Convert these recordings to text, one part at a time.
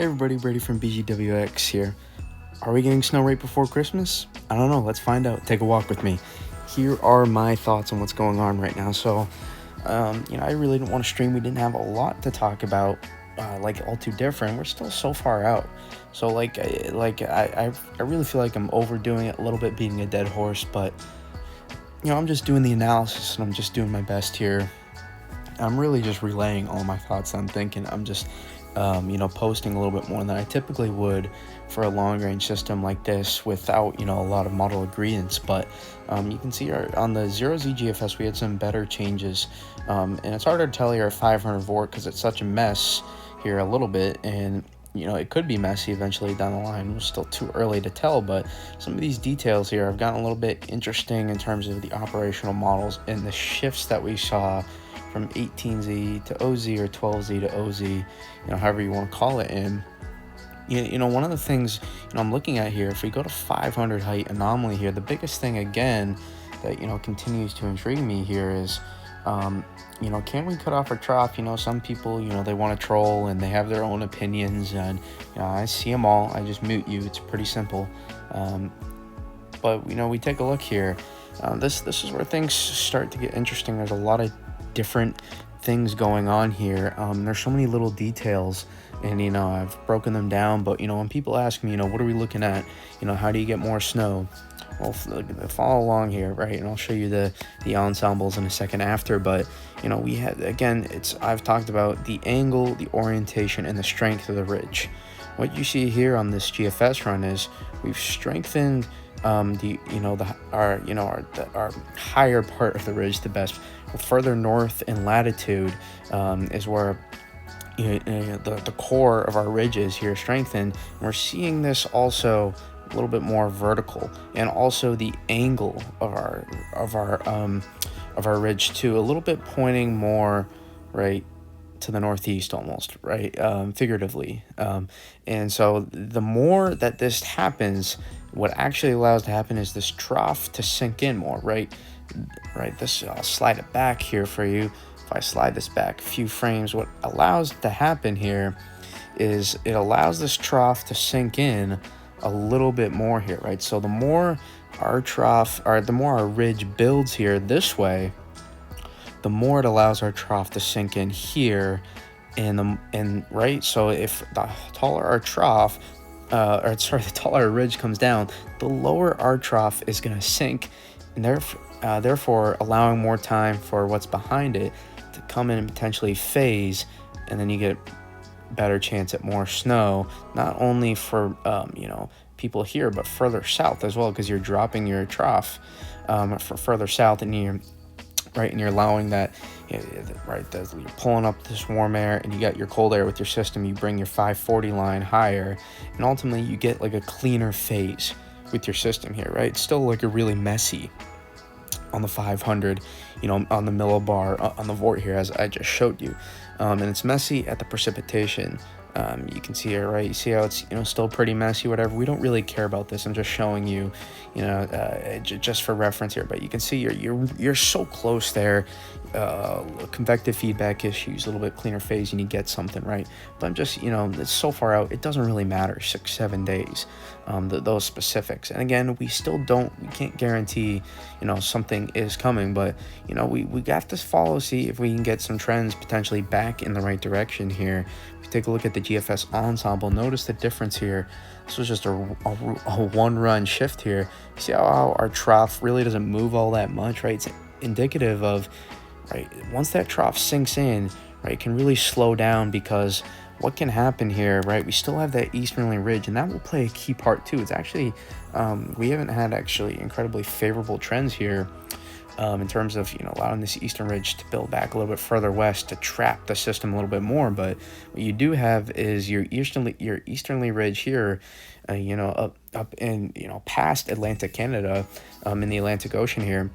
Hey everybody, Brady from BGWX here. Are we getting snow right before Christmas? I don't know, let's find out. Take a walk with me. Here are my thoughts on what's going on right now. So, I really didn't want to stream. We didn't have a lot to talk about, all too different. We're still so far out. So, I really feel like I'm overdoing it a little bit, beating a dead horse. But, I'm just doing the analysis and I'm just doing my best here. I'm really just relaying all my thoughts I'm thinking. I'm just, posting a little bit more than I typically would for a long-range system like this without, a lot of model ingredients. But you can see on the 0Z GFS, we had some better changes. And it's harder to tell here at 500 volt because it's such a mess here a little bit. And, it could be messy eventually down the line. It's still too early to tell, but some of these details here have gotten a little bit interesting in terms of the operational models and the shifts that we saw from 18Z to OZ or 12Z to OZ, however you want to call it. And, one of the things, I'm looking at here, if we go to 500 height anomaly here, the biggest thing, again, that, continues to intrigue me here is, can we cut off our trough? Some people, they want to troll and they have their own opinions, and, I see them all. I just mute you. It's pretty simple. But, we take a look here. This is where things start to get interesting. There's a lot of different things going on here. There's so many little details, and I've broken them down. But when people ask me, what are we looking at? How do you get more snow? Well, follow along here, right? And I'll show you the ensembles in a second after. But we had, again, I've talked about the angle, the orientation, and the strength of the ridge. What you see here on this GFS run is we've strengthened our higher part of the ridge the best. Further north in latitude is where the core of our ridge is here strengthened, and we're seeing this also a little bit more vertical, and also the angle of our ridge too, a little bit pointing more right to the northeast almost, right, figuratively. And so the more that this happens, what actually allows to happen is this trough to sink in more, right? This, I'll slide it back here for you. If I slide this back a few frames, what allows to happen here is it allows this trough to sink in a little bit more here, right? So the more our trough, or the more our ridge builds here this way, the more it allows our trough to sink in here, and right. So if the taller our trough, the taller our ridge comes down, the lower our trough is going to sink, and therefore allowing more time for what's behind it to come in and potentially phase, and then you get better chance at more snow, not only for people here, but further south as well, because you're dropping your trough for further south, and you're allowing that, you're pulling up this warm air, and you got your cold air with your system. You bring your 540 line higher, and ultimately you get like a cleaner phase with your system here, right? It's still like a really messy on the 500, on the millibar, on the vort here, as I just showed you. And it's messy at the precipitation. You can see here, right? You see how it's, still pretty messy, whatever. We don't really care about this. I'm just showing you, just for reference here. But you can see you're so close there. Convective feedback issues, a little bit cleaner phase, and you get something, right? But I'm just, it's so far out, it doesn't really matter, 6-7 days, those specifics. And again, we can't guarantee, something is coming, but, we got to follow, see if we can get some trends potentially back in the right direction here. If you take a look at the GFS ensemble, notice the difference here. This was just a one-run shift here. See how our trough really doesn't move all that much, right? It's indicative of, right, once that trough sinks in, right, it can really slow down, because what can happen here, right, we still have that easterly ridge, and that will play a key part too. It's actually, we haven't had actually incredibly favorable trends here in terms of, allowing this eastern ridge to build back a little bit further west to trap the system a little bit more. But what you do have is your easterly ridge here, up in, past Atlantic Canada, in the Atlantic Ocean here.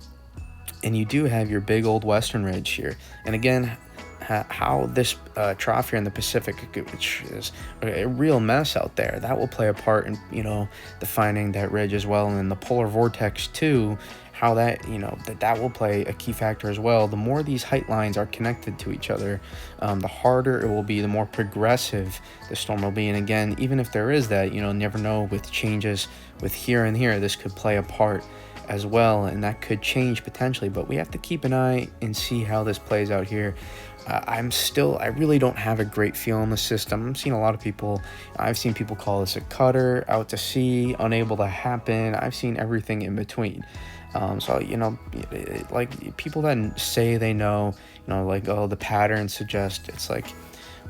And you do have your big old western ridge here. And again, how this trough here in the Pacific, which is a real mess out there, that will play a part in, defining that ridge as well. And then the polar vortex too, how that, that will play a key factor as well. The more these height lines are connected to each other, the harder it will be, the more progressive the storm will be. And again, even if there is that, never know, with changes with here and here, this could play a part as well, and that could change potentially, but we have to keep an eye and see how this plays out here. I really don't have a great feel on the system. I've seen people call this a cutter, out to sea, unable to happen. I've seen everything in between. Like people that say they know, like, oh, the pattern suggests, it's like,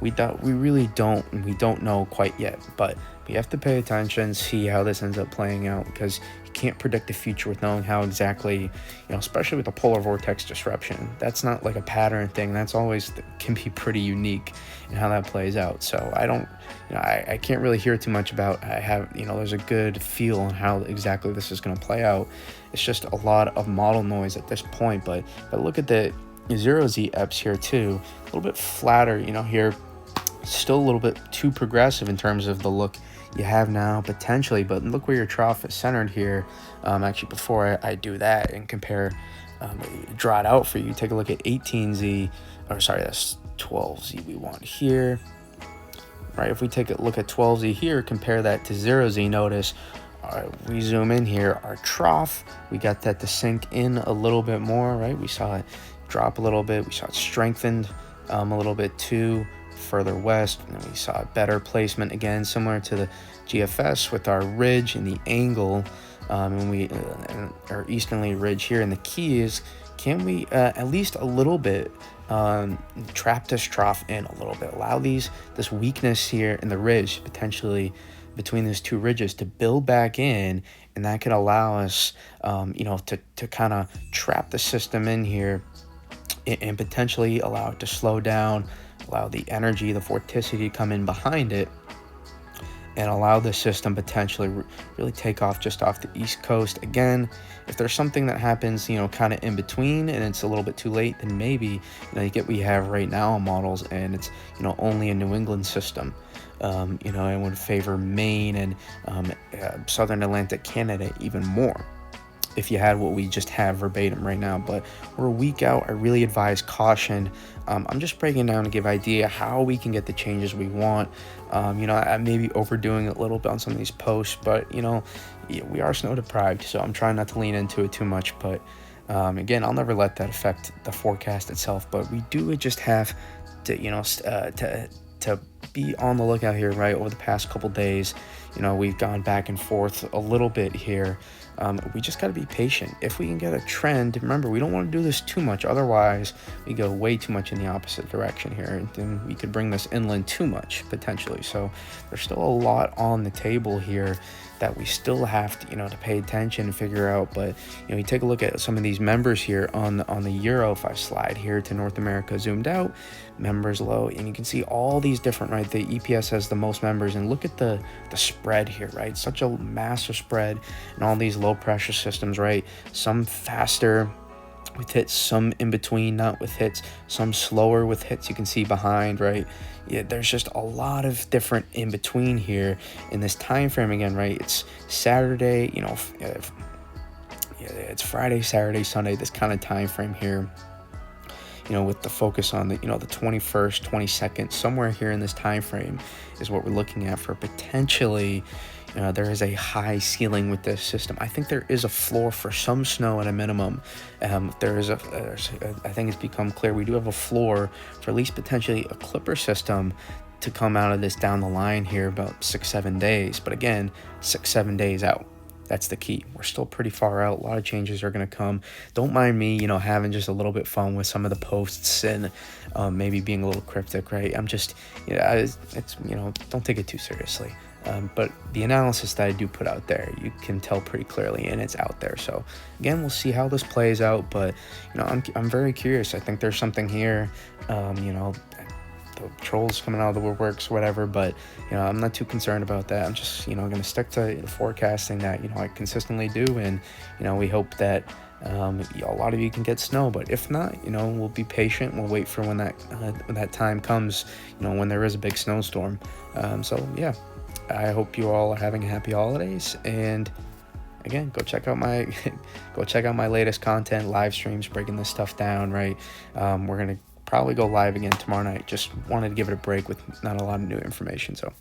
we really don't know quite yet, but we have to pay attention, see how this ends up playing out, because you can't predict the future with knowing how exactly, especially with the polar vortex disruption. That's not like a pattern thing. That's always can be pretty unique in how that plays out. So I can't really hear too much about. There's a good feel on how exactly this is going to play out. It's just a lot of model noise at this point. But look at the 0Z EPS here too, a little bit flatter, here, still a little bit too progressive in terms of the look you have now potentially. But look where your trough is centered here. Actually, before I do that and compare, draw it out for you, take a look at 18Z, or sorry, that's 12Z we want here, right? If we take a look at 12Z here, compare that to 0Z, notice, we zoom in here, our trough, we got that to sink in a little bit more, right? We saw it drop a little bit, we saw it strengthened a little bit too further west, and then we saw a better placement again, similar to the GFS with our ridge and the angle, and our easterly ridge here. And the key is, can we at least a little bit trap this trough in a little bit, allow this weakness here in the ridge, potentially between these two ridges, to build back in, and that could allow us to kind of trap the system in here and potentially allow it to slow down, allow the energy, the vorticity to come in behind it, and allow the system potentially really take off just off the east coast. Again, if there's something that happens, kind of in between and it's a little bit too late, then maybe, you get what you have right now on models, and it's, only a New England system. It would favor Maine and Southern Atlantic Canada even more if you had what we just have verbatim right now. But we're a week out. I really advise caution. I'm just breaking down to give idea how we can get the changes we want. I may be overdoing it a little bit on some of these posts, but we are snow deprived, so I'm trying not to lean into it too much. But again, I'll never let that affect the forecast itself, but we do just have to to be on the lookout here, right? Over the past couple days, we've gone back and forth a little bit here. We just got to be patient. If we can get a trend, remember, we don't want to do this too much. Otherwise, we go way too much in the opposite direction here, and then we could bring this inland too much potentially. So there's still a lot on the table here that we still have to, to pay attention and figure out. But, you take a look at some of these members here on the Euro. If I slide here to North America, zoomed out, members low, and you can see all these different, right? The EPS has the most members, and look at the spread here, right? Such a massive spread, and all these low pressure systems, right? Some faster with hits, some in between, not with hits, some slower with hits, you can see behind, right? Yeah, there's just a lot of different in between here in this time frame. Again, right, it's Saturday, it's Friday, Saturday, Sunday, this kind of time frame here, with the focus on the 21st, 22nd, somewhere here in this time frame is what we're looking at for potentially. There is a high ceiling with this system. I think there is a floor for some snow at a minimum. I think it's become clear we do have a floor for at least potentially a clipper system to come out of this down the line here about 6-7 days. But again, 6-7 days out. That's the key. We're still pretty far out. A lot of changes are going to come. Don't mind me, having just a little bit fun with some of the posts and maybe being a little cryptic, right? I'm just, don't take it too seriously. But the analysis that I do put out there, you can tell pretty clearly, and it's out there. So again, we'll see how this plays out. But I'm very curious. I think there's something here. The trolls coming out of the woodworks, whatever. But I'm not too concerned about that. I'm just going to stick to forecasting that I consistently do, and we hope that a lot of you can get snow. But if not, we'll be patient. We'll wait for when that time comes. When there is a big snowstorm. So yeah. I hope you all are having happy holidays, and again, go check out my go check out my latest content, live streams breaking this stuff down, right? We're gonna probably go live again tomorrow night. Just wanted to give it a break with not a lot of new information. So